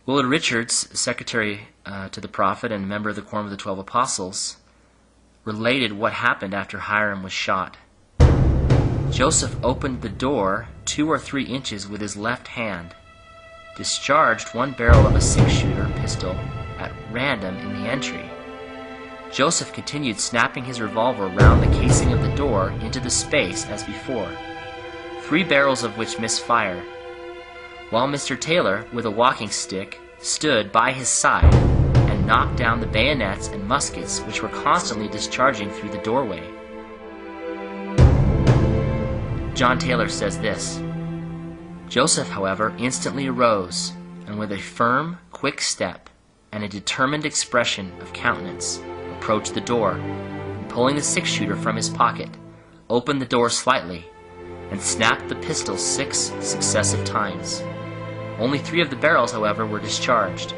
Willard Richards, secretary to the prophet and member of the Quorum of the 12 Apostles, related what happened after Hiram was shot. Joseph opened the door 2 or 3 inches with his left hand, discharged one barrel of a 6-shooter pistol at random in the entry. Joseph continued snapping his revolver round the casing of the door into the space as before, 3 barrels of which misfired, while Mr. Taylor, with a walking stick, stood by his side and knocked down the bayonets and muskets which were constantly discharging through the doorway. John Taylor says this: Joseph, however, instantly arose, and with a firm, quick step and a determined expression of countenance, approached the door, and pulling the 6-shooter from his pocket, opened the door slightly, and snapped the pistol 6 successive times. Only 3 of the barrels, however, were discharged.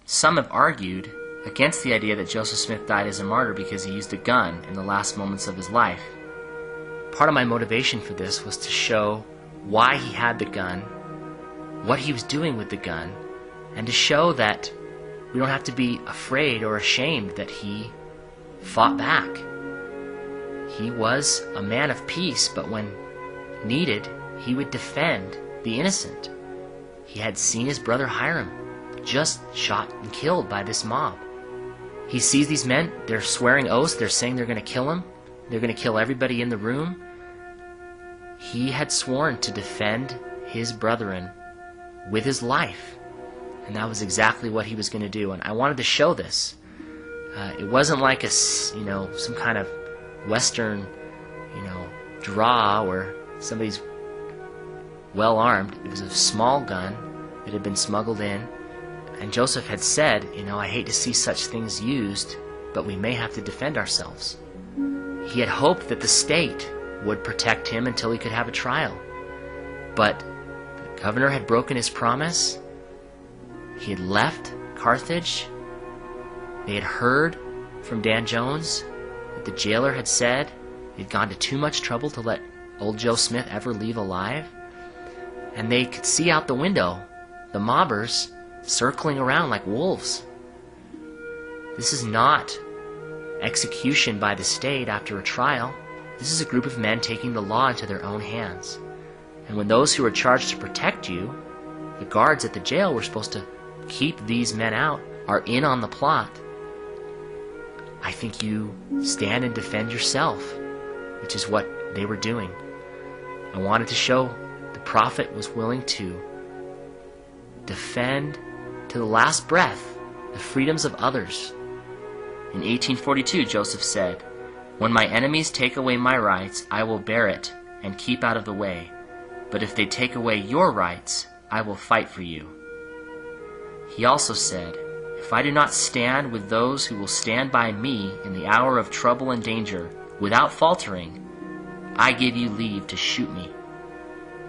Some have argued against the idea that Joseph Smith died as a martyr because he used a gun in the last moments of his life. Part of my motivation for this was to show why he had the gun, what he was doing with the gun, and to show that we don't have to be afraid or ashamed that he fought back. He was a man of peace, but when needed, he would defend the innocent. He had seen his brother Hiram just shot and killed by this mob. He sees these men, they're swearing oaths, they're saying they're going to kill him, they're going to kill everybody in the room. He had sworn to defend his brethren with his life, and that was exactly what he was going to do. And I wanted to show this. It wasn't like some kind of Western, draw where somebody's well armed. It was a small gun that had been smuggled in, and Joseph had said, I hate to see such things used, but we may have to defend ourselves. He had hoped that the state would protect him until he could have a trial, but the governor had broken his promise. He had left Carthage. They had heard from Dan Jones that the jailer had said he'd gone to too much trouble to let old Joe Smith ever leave alive. And they could see out the window the mobbers circling around like wolves. This is not execution by the state after a trial. This is a group of men taking the law into their own hands. And when those who are charged to protect you, the guards at the jail were supposed to keep these men out, are in on the plot, I think you stand and defend yourself, which is what they were doing. I wanted to show the prophet was willing to defend to the last breath the freedoms of others. In 1842, Joseph said, "When my enemies take away my rights, I will bear it and keep out of the way. But if they take away your rights, I will fight for you." He also said, "If I do not stand with those who will stand by me in the hour of trouble and danger, without faltering, I give you leave to shoot me."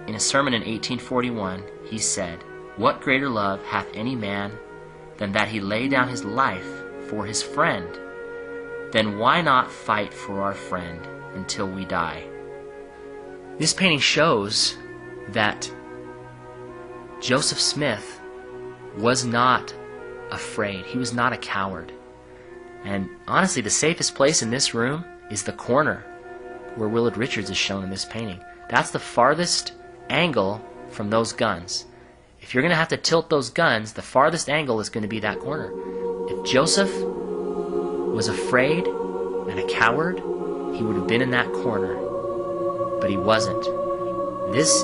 In a sermon in 1841, he said, "What greater love hath any man than that he lay down his life for his friend? Then why not fight for our friend until we die?" This painting shows that Joseph Smith was not afraid. He was not a coward. And honestly, the safest place in this room is the corner where Willard Richards is shown in this painting. That's the farthest angle from those guns. If you're going to have to tilt those guns, the farthest angle is going to be that corner. If Joseph was afraid and a coward, he would have been in that corner. But he wasn't. This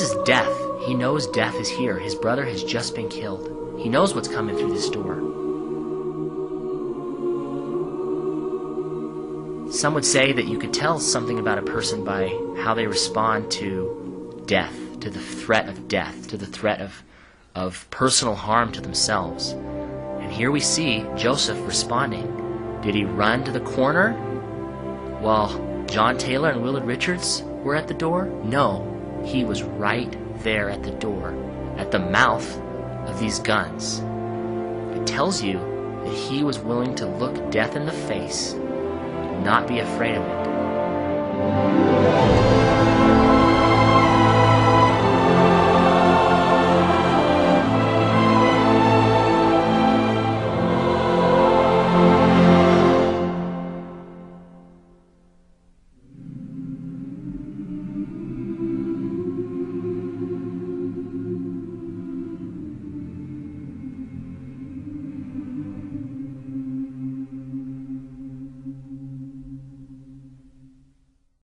is death. He knows death is here. His brother has just been killed. He knows what's coming through this door. Some would say that you could tell something about a person by how they respond to death, to the threat of death, to the threat of personal harm to themselves. And here we see Joseph responding. Did he run to the corner while John Taylor and Willard Richards were at the door? No, he was right there at the door, at the mouth of these guns. It tells you that he was willing to look death in the face not be afraid of it.